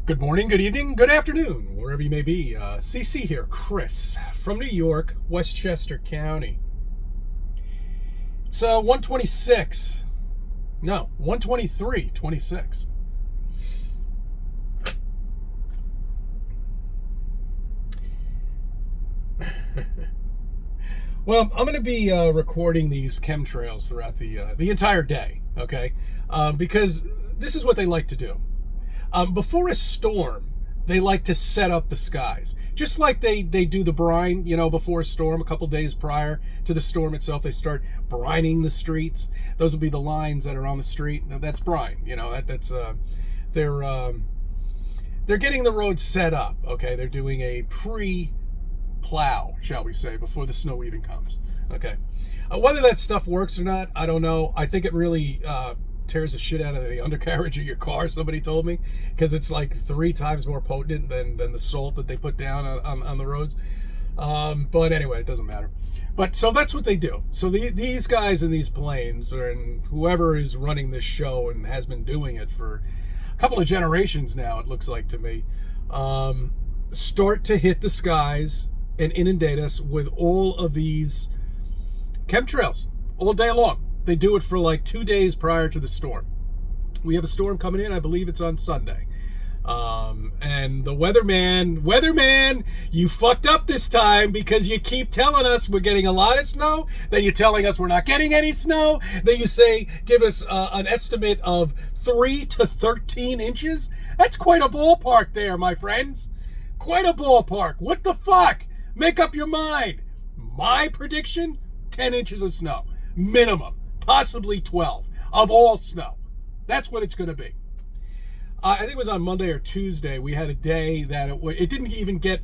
Good morning, good evening, good afternoon, wherever you may be. CC here, Chris, from New York, Westchester County. It's 126. No, 123:26. Well, I'm going to be recording these chemtrails throughout the entire day, okay? Because this is what they like to do. Before a storm, they like to set up the skies. Just like they do the brine, before a storm, a couple days prior to the storm itself, they start brining the streets. Those will be the lines that are on the street. Now, that's brine, they're getting the road set up, okay? They're doing a pre-plow, shall we say, before the snow even comes, okay? Whether that stuff works or not, I don't know. I think it really tears the shit out of the undercarriage of your car, somebody told me, because it's like 3 times more potent than the salt that they put down on the roads. But anyway, it doesn't matter. But so that's what they do. So these guys in these planes, and whoever is running this show and has been doing it for a couple of generations now, it looks like to me, start to hit the skies and inundate us with all of these chemtrails all day long. They do it for like 2 days prior to the storm. We have a storm coming in. I believe it's on Sunday. And the weatherman, you fucked up this time because you keep telling us we're getting a lot of snow. Then you're telling us we're not getting any snow. Then you say, give us an estimate of 3 to 13 inches. That's quite a ballpark there, my friends. Quite a ballpark. What the fuck? Make up your mind. My prediction, 10 inches of snow. Minimum. Possibly 12 of all snow. That's what it's going to be. I think it was on Monday or Tuesday. We had a day that it didn't even get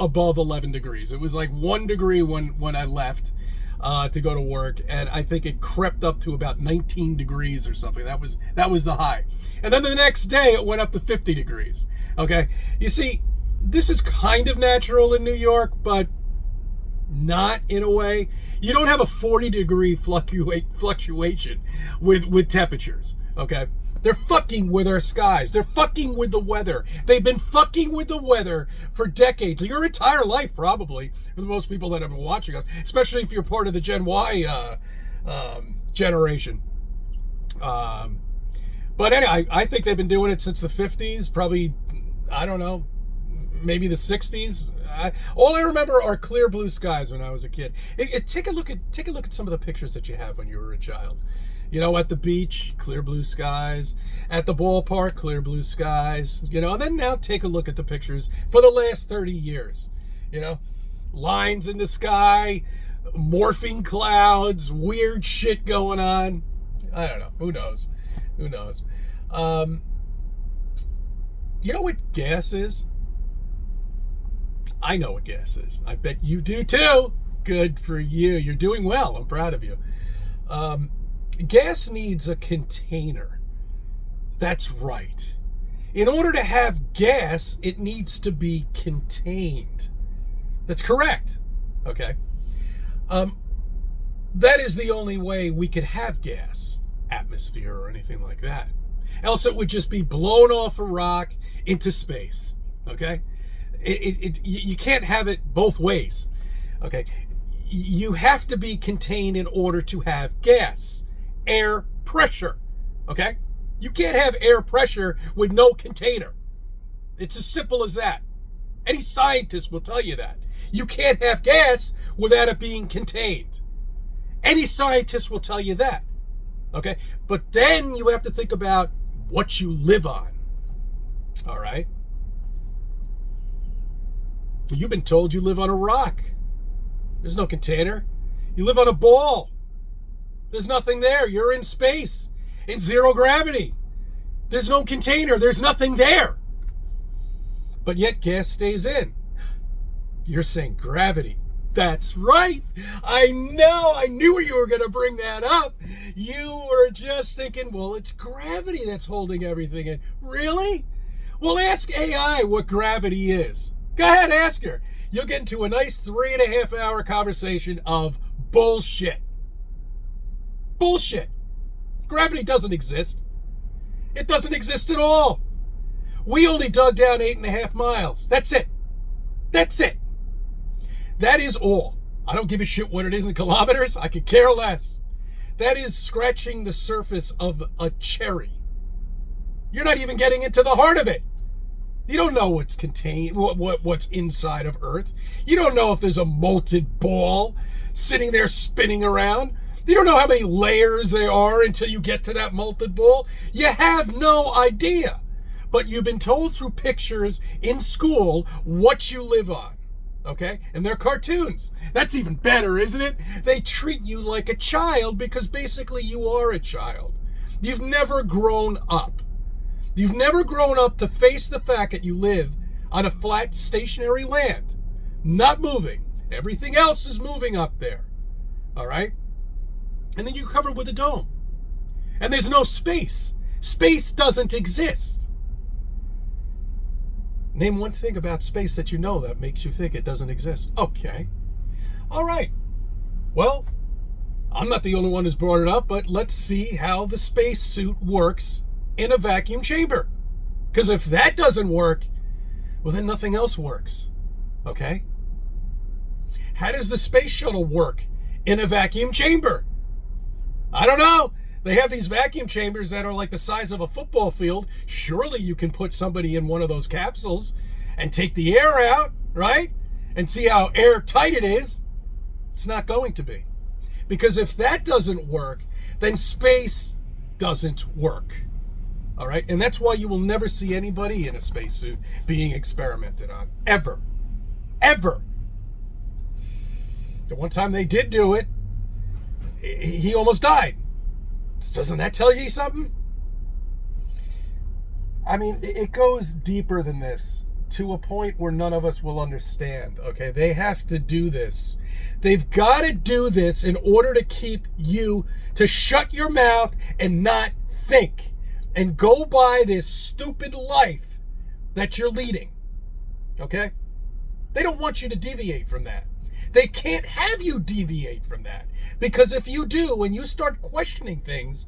above 11 degrees. It was like 1 degree when I left to go to work, and I think it crept up to about 19 degrees or something. That was the high. And then the next day it went up to 50 degrees. Okay, you see, this is kind of natural in New York, but not in a way. You don't have a 40-degree fluctuation with temperatures, okay? They're fucking with our skies. They're fucking with the weather. They've been fucking with the weather for decades. Your entire life, probably, for the most people that have been watching us, especially if you're part of the Gen Y generation. But anyway, I think they've been doing it since the 50s, probably, I don't know, maybe the 60s. All I remember are clear blue skies when I was a kid. Take a look at some of the pictures that you have when you were a child. At the beach, clear blue skies. At the ballpark, clear blue skies. And then now take a look at the pictures for the last 30 years. Lines in the sky, morphing clouds, weird shit going on. I don't know. Who knows? You know what gas is? I know what gas is. I bet you do too. Good for you. You're doing well. I'm proud of you. Gas needs a container. That's right. In order to have gas, it needs to be contained. That's correct. Okay. That is the only way we could have gas, atmosphere, or anything like that. Else it would just be blown off a rock into space. Okay? You can't have it both ways, okay? You have to be contained in order to have gas, air pressure, okay? You can't have air pressure with no container. It's as simple as that. Any scientist will tell you that. You can't have gas without it being contained. Any scientist will tell you that, okay? But then you have to think about what you live on, all right? You've been told you live on a rock. There's no container. You live on a ball. There's nothing there. You're in space, in zero gravity. There's no container. There's nothing there. But yet gas stays in. You're saying gravity. That's right. I know. I knew you were going to bring that up. You were just thinking, well, it's gravity that's holding everything in. Really? Well, ask AI what gravity is. Go ahead, ask her. You'll get into a nice 3.5 hour conversation of bullshit. Bullshit. Gravity doesn't exist. It doesn't exist at all. We only dug down 8.5 miles. That's it. That's it. That is all. I don't give a shit what it is in kilometers. I could care less. That is scratching the surface of a cherry. You're not even getting into the heart of it. You don't know what's contained, what's inside of Earth. You don't know if there's a molten ball sitting there spinning around. You don't know how many layers there are until you get to that molten ball. You have no idea. But you've been told through pictures in school what you live on. Okay? And they're cartoons. That's even better, isn't it? They treat you like a child because basically you are a child. You've never grown up. You've never grown up to face the fact that you live on a flat, stationary land. Not moving. Everything else is moving up there. All right? And then you're covered with a dome. And there's no space. Space doesn't exist. Name one thing about space that you know that makes you think it doesn't exist. Okay. All right. Well, I'm not the only one who's brought it up, but let's see how the spacesuit works in a vacuum chamber. Because if that doesn't work, well, then nothing else works. Okay? How does the space shuttle work in a vacuum chamber? I don't know. They have these vacuum chambers that are like the size of a football field. Surely you can put somebody in one of those capsules and take the air out, right? And see how airtight it is. It's not going to be. Because if that doesn't work, then space doesn't work. All right? And that's why you will never see anybody in a spacesuit being experimented on. Ever. Ever. The one time they did do it, he almost died. Doesn't that tell you something? I mean, it goes deeper than this, to a point where none of us will understand, okay? They have to do this. They've got to do this in order to keep you to shut your mouth and not think and go by this stupid life that you're leading, okay? They don't want you to deviate from that. They can't have you deviate from that. Because if you do, and you start questioning things,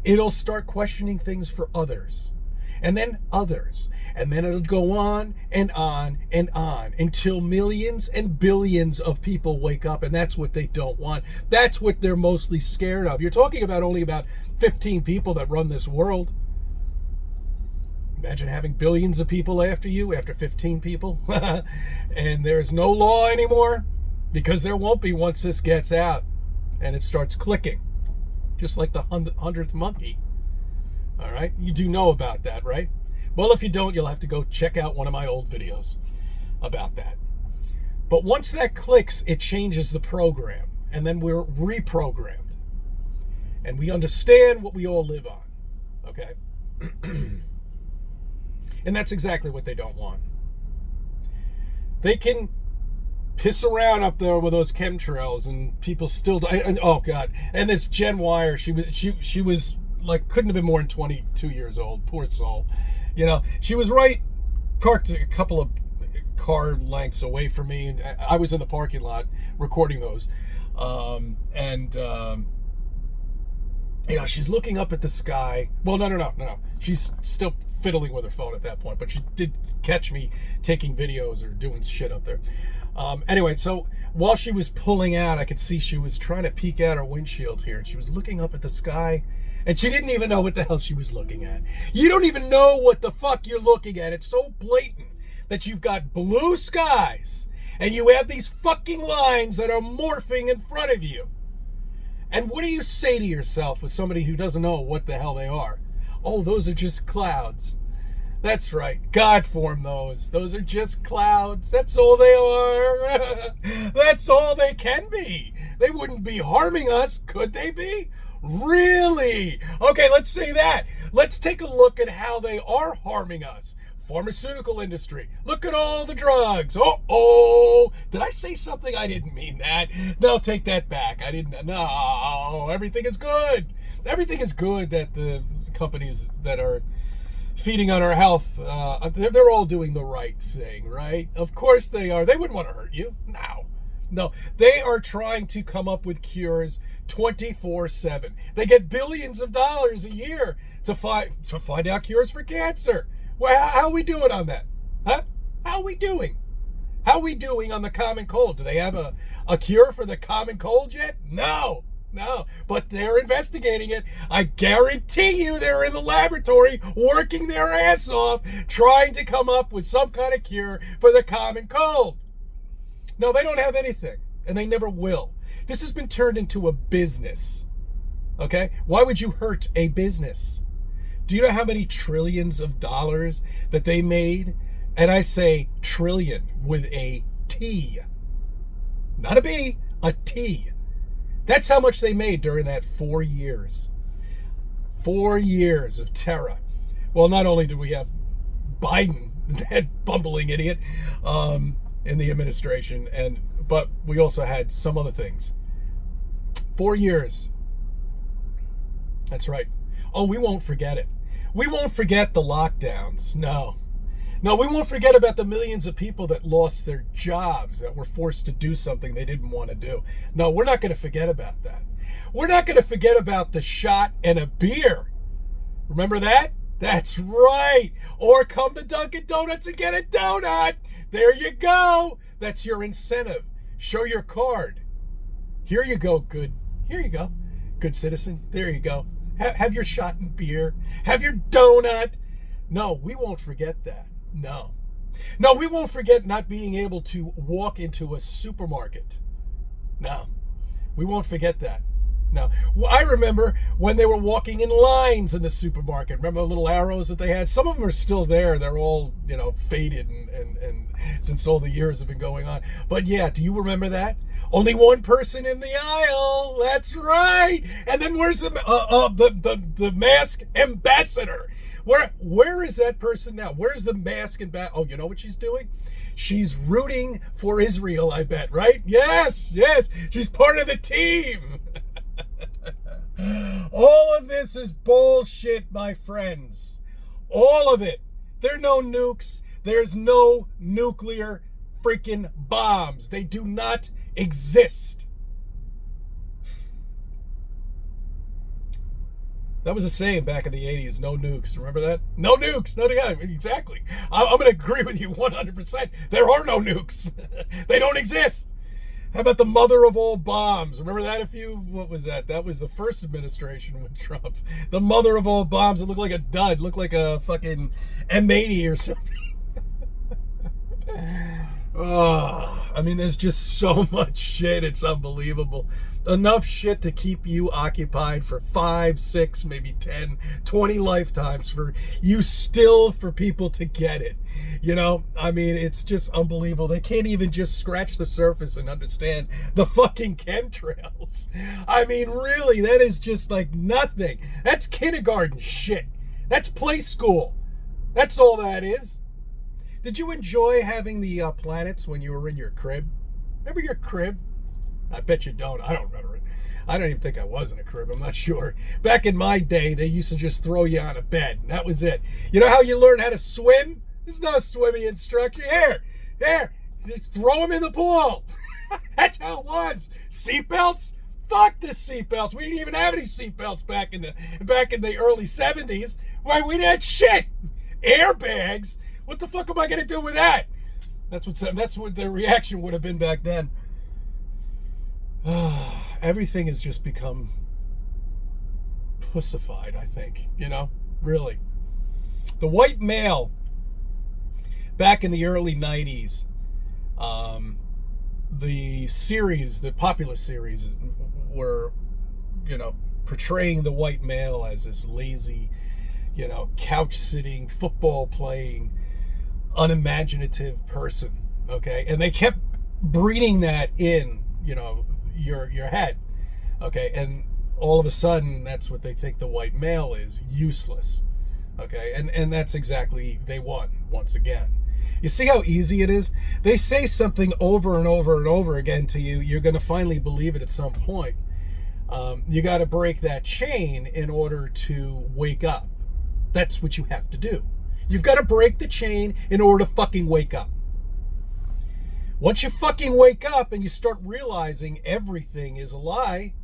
it'll start questioning things for others. And then others. And then it'll go on and on and on until millions and billions of people wake up. And that's what they don't want. That's what they're mostly scared of. You're talking about only about 15 people that run this world. Imagine having billions of people after you, after 15 people. And there's no law anymore. Because there won't be once this gets out and it starts clicking. Just like the 100th monkey. All right? You do know about that, right? Well, if you don't, you'll have to go check out one of my old videos about that. But once that clicks, it changes the program. And then we're reprogrammed. And we understand what we all live on. Okay? And that's exactly what they don't want. They can piss around up there with those chemtrails and people still oh god. And this Jen Wire, she was like, couldn't have been more than 22 years old, poor soul. You know, she was parked a couple of car lengths away from me, and I was in the parking lot recording those. You know, she's looking up at the sky. Well, no. She's still fiddling with her phone at that point, but she did catch me taking videos or doing shit up there. Anyway, so while she was pulling out, I could see she was trying to peek out her windshield here. And she was looking up at the sky, and she didn't even know what the hell she was looking at. You don't even know what the fuck you're looking at. It's so blatant that you've got blue skies, and you have these fucking lines that are morphing in front of you. And what do you say to yourself with somebody who doesn't know what the hell they are? Oh, those are just clouds. That's right. God formed those. Those are just clouds. That's all they are. That's all they can be. They wouldn't be harming us, could they be? Really? Okay, let's say that. Let's take a look at how they are harming us. Pharmaceutical industry. Look at all the drugs. Oh, did I say something? I didn't mean that. No, take that back. I didn't. No, everything is good. Everything is good that the companies that are feeding on our health, they're all doing the right thing, right? Of course they are. They wouldn't want to hurt you. No. They are trying to come up with cures 24/7. They get billions of dollars a year to find out cures for cancer. Well, how are we doing on that? Huh? How are we doing? How are we doing on the common cold? Do they have a cure for the common cold yet? No. No, but they're investigating it. I guarantee you they're in the laboratory working their ass off trying to come up with some kind of cure for the common cold. No, they don't have anything, and they never will. This has been turned into a business. Okay? Why would you hurt a business? Do you know how many trillions of dollars that they made? And I say trillion with a T. Not a B, a T. That's how much they made during that 4 years. 4 years of terror. Well, not only did we have Biden, that bumbling idiot, in the administration, but we also had some other things. 4 years. That's right. Oh, we won't forget it. We won't forget the lockdowns. No, we won't forget about the millions of people that lost their jobs, that were forced to do something they didn't want to do. No, we're not going to forget about that. We're not going to forget about the shot and a beer. Remember that? That's right. Or come to Dunkin' Donuts and get a donut. There you go. That's your incentive. Show your card. Here you go, good. Here you go. Good citizen. There you go. Have your shot and beer. Have your donut. No, we won't forget that. No, we won't forget not being able to walk into a supermarket. No, we won't forget that. No, well, I remember when they were walking in lines in the supermarket. Remember the little arrows that they had? Some of them are still there. They're all, faded and since all the years have been going on. But yeah, do you remember that? Only one person in the aisle. That's right. And then where's the mask ambassador? Where is that person now? Where's the mask ambassador? Oh, you know what she's doing? She's rooting for Israel, I bet, right? Yes. She's part of the team. All of this is bullshit, my friends. All of it. There are no nukes. There's no nuclear freaking bombs. They do not exist. That was a saying back in the 80s, no nukes. Remember that? No nukes. No, yeah, exactly. I'm going to agree with you 100%. There are no nukes. They don't exist. How about the mother of all bombs? Remember that? What was that? That was the first administration with Trump. The mother of all bombs. It looked like a dud. It looked like a fucking M80 or something. I mean, there's just so much shit. It's unbelievable. Enough shit to keep you occupied for 5, 6, maybe 10, 20 lifetimes for people to get it. I mean, it's just unbelievable. They can't even just scratch the surface and understand the fucking chemtrails. I mean, really, that is just like nothing. That's kindergarten shit. That's play school. That's all that is. Did you enjoy having the planets when you were in your crib? Remember your crib? I bet you don't. I don't remember it. I don't even think I was in a crib. I'm not sure. Back in my day, they used to just throw you on a bed. And that was it. You know how you learn how to swim? There's no swimming instruction. Here. Just throw them in the pool. That's how it was. Seatbelts? Fuck the seatbelts. We didn't even have any seatbelts back in the early 70s. Why, we didn't have shit. Airbags? What the fuck am I going to do with that? That's what the reaction would have been back then. Everything has just become pussified, I think. Really. The white male, back in the early 90s, the popular series were, portraying the white male as this lazy, couch-sitting, football-playing, unimaginative person, okay? And they kept breeding that in, your head, okay? And all of a sudden, that's what they think the white male is, useless, okay? And that's exactly, they won, once again. You see how easy it is? They say something over and over and over again to you, you're going to finally believe it at some point. You got to break that chain in order to wake up. That's what you have to do. You've got to break the chain in order to fucking wake up. Once you fucking wake up and you start realizing everything is a lie,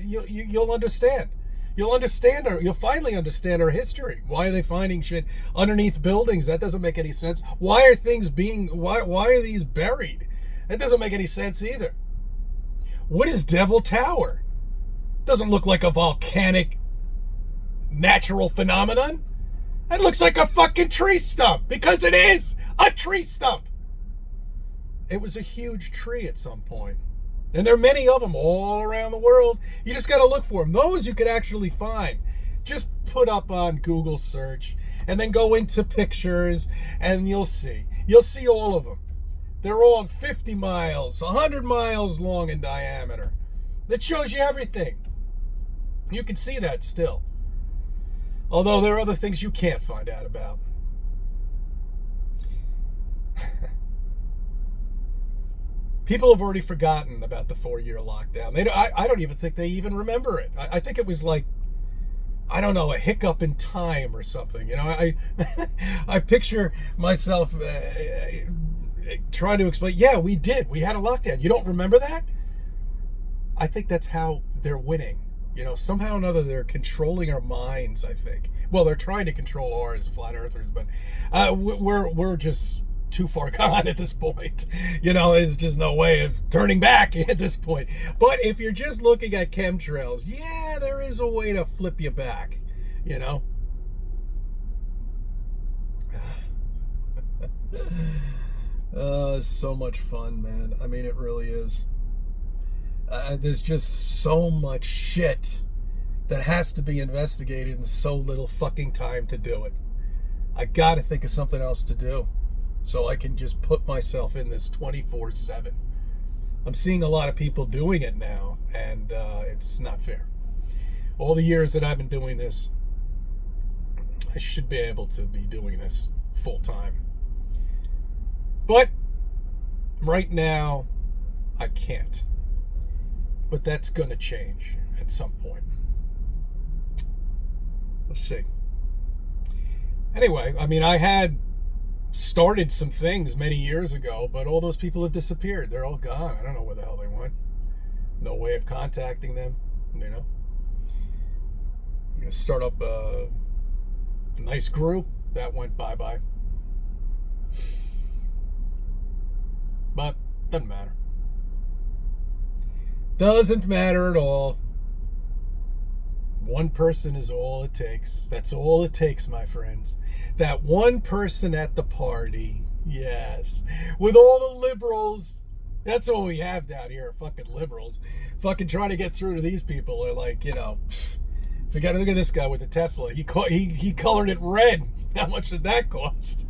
you'll understand. You'll finally understand our history. Why are they finding shit underneath buildings? That doesn't make any sense. Why are these buried? That doesn't make any sense either. What is Devil Tower? Doesn't look like a volcanic natural phenomenon. That looks like a fucking tree stump, because it is a tree stump. It was a huge tree at some point. And there are many of them all around the world. You just got to look for them. Those you could actually find. Just put up on Google search and then go into pictures and you'll see. You'll see all of them. They're all 50 miles, 100 miles long in diameter. That shows you everything. You can see that still. Although there are other things you can't find out about. People have already forgotten about the 4-year lockdown. I don't even think they even remember it. I think it was like, I don't know, a hiccup in time or something. You know, I picture myself trying to explain, yeah, we did. We had a lockdown. You don't remember that? I think that's how they're winning. You know, somehow or another they're controlling our minds, I think. Well, they're trying to control ours, flat earthers, but we're just too far gone at this point. You know, there's just no way of turning back at this point. But if you're just looking at chemtrails, yeah, there is a way to flip you back, you know? It's so much fun, man. I mean, it really is. There's just so much shit that has to be investigated and so little fucking time to do it. I gotta think of something else to do so I can just put myself in this 24/7. I'm seeing a lot of people doing it now, and it's not fair. All the years that I've been doing this, I should be able to be doing this full time. But right now, I can't. But that's going to change at some point. Let's see. Anyway, I mean, I had started some things many years ago, but all those people have disappeared. They're all gone. I don't know where the hell they went. No way of contacting them, you know. I'm going to start up a nice group. That went bye-bye. But doesn't matter. Doesn't matter at all. One person is all it takes. That's all it takes, my friends. That one person at the party. Yes. With all the liberals. That's what we have down here, fucking liberals. Fucking trying to get through to these people are like, you know, forget it. Look at this guy with the Tesla. He colored it red. How much did that cost?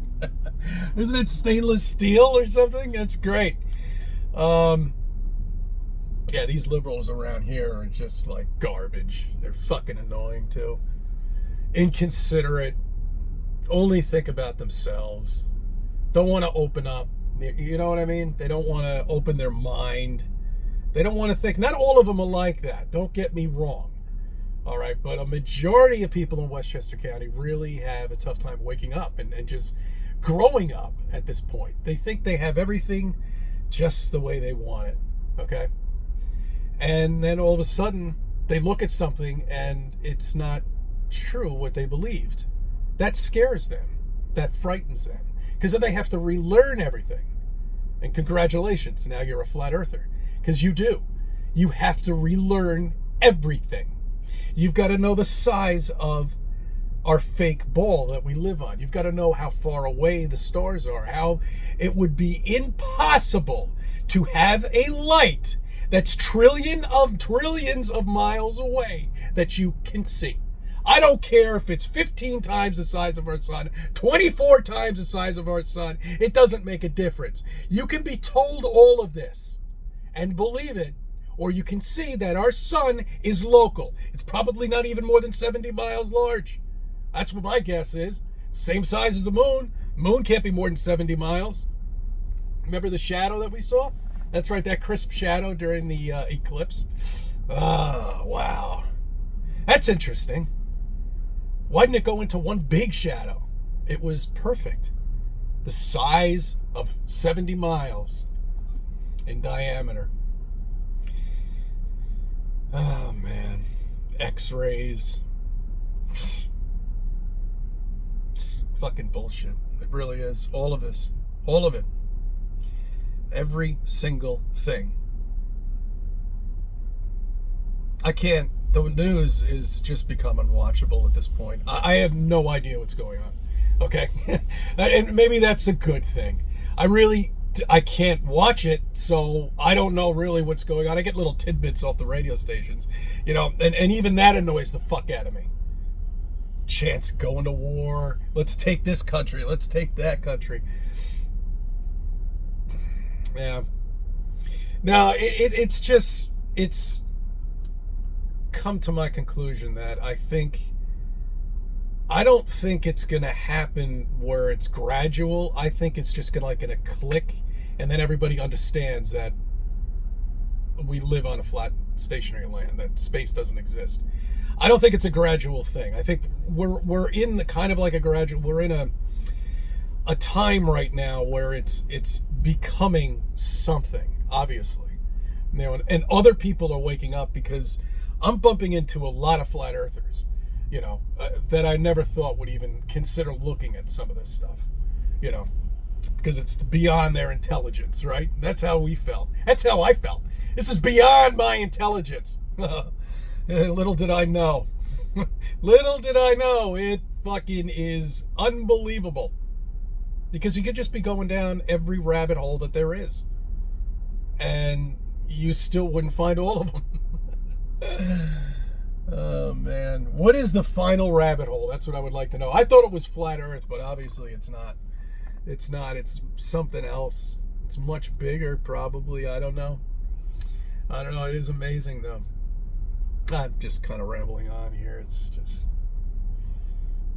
Isn't it stainless steel or something? That's great. Yeah, these liberals around here are just like garbage. They're fucking annoying too. Inconsiderate. Only think about themselves. Don't want to open up. You know what I mean? They don't want to open their mind. They don't want to think. Not all of them are like that. Don't get me wrong. All right, but a majority of people in Westchester County really have a tough time waking up and just growing up at this point. They think they have everything just the way they want it. Okay? And then all of a sudden, they look at something and it's not true what they believed. That scares them. That frightens them. Because then they have to relearn everything. And congratulations, now you're a flat earther. Because you do. You have to relearn everything. You've got to know the size of our fake ball that we live on. You've got to know how far away the stars are. How it would be impossible to have a light that's trillions of miles away that you can see. I don't care if it's 15 times the size of our sun, 24 times the size of our sun. It doesn't make a difference. You can be told all of this and believe it, or you can see that our sun is local. It's probably not even more than 70 miles large. That's what my guess is. Same size as the moon. Moon can't be more than 70 miles. Remember the shadow that we saw? That's right, that crisp shadow during the eclipse. Oh, wow. That's interesting. Why didn't it go into one big shadow? It was perfect. The size of 70 miles in diameter. Oh, man. X-rays. It's fucking bullshit. It really is. All of this. All of it. Every single thing. I can't. The news is just become unwatchable at this point. I have no idea what's going on. Okay? And maybe that's a good thing. I can't watch it, so I don't know really what's going on. I get little tidbits off the radio stations, and even that annoys the fuck out of me. Chance going to war. Let's take this country. Let's take that country. Yeah. No, it's come to my conclusion that I don't think it's going to happen where it's gradual. I think it's just going to click, and then everybody understands that we live on a flat, stationary land, that space doesn't exist. I don't think it's a gradual thing. I think we're in kind of like a gradual. We're in a time right now where it's becoming something, obviously, and other people are waking up, because I'm bumping into a lot of flat earthers, that I never thought would even consider looking at some of this stuff, because it's beyond their intelligence, right? That's how we felt. That's how I felt. This is beyond my intelligence. Little did I know. Little did I know it fucking is unbelievable. Because you could just be going down every rabbit hole that there is, and you still wouldn't find all of them. Oh, man. What is the final rabbit hole? That's what I would like to know. I thought it was flat Earth, but obviously it's not. It's not. It's something else. It's much bigger, probably. I don't know. It is amazing, though. I'm just kind of rambling on here. It's just...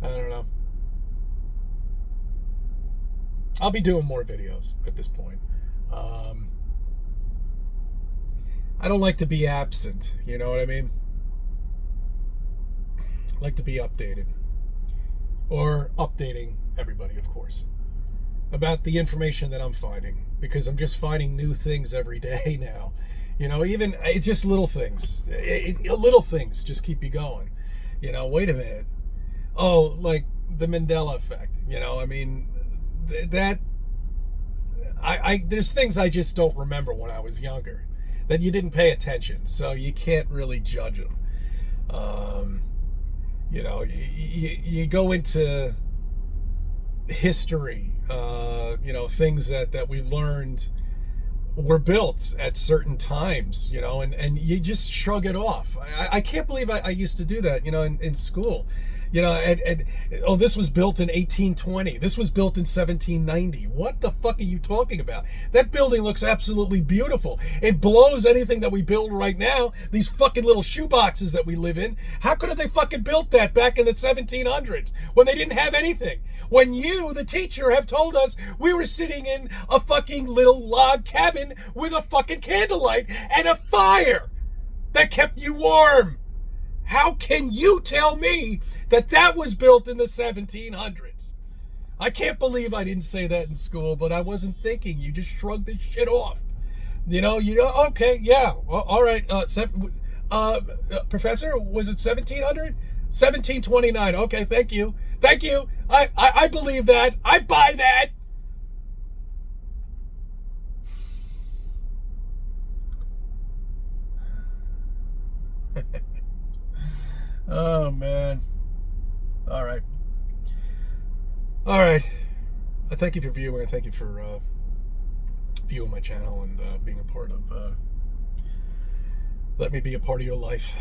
I don't know. I'll be doing more videos at this point. I don't like to be absent, you know what I mean? I like to be updated. Or updating everybody, of course, about the information that I'm finding, because I'm just finding new things every day now. Even it's just little things. Little things just keep you going. Wait a minute. Oh, like the Mandela effect. There's things I just don't remember when I was younger, that you didn't pay attention, so you can't really judge them. You go into history, things that we've learned were built at certain times, and you just shrug it off. I can't believe I used to do that, in school. This was built in 1820. This was built in 1790. What the fuck are you talking about? That building looks absolutely beautiful. It blows anything that we build right now. These fucking little shoeboxes that we live in. How could have they fucking built that back in the 1700s when they didn't have anything? When you, the teacher, have told us we were sitting in a fucking little log cabin with a fucking candlelight and a fire that kept you warm. How can you tell me that was built in the 1700s? I can't believe I didn't say that in school, but I wasn't thinking. You just shrugged this shit off. Okay, yeah, all right. Professor, was it 1700? 1729. Okay, thank you. I believe that. I buy that. Oh, man. All right. I thank you for viewing. I thank you for viewing my channel and being a part of... let me be a part of your life.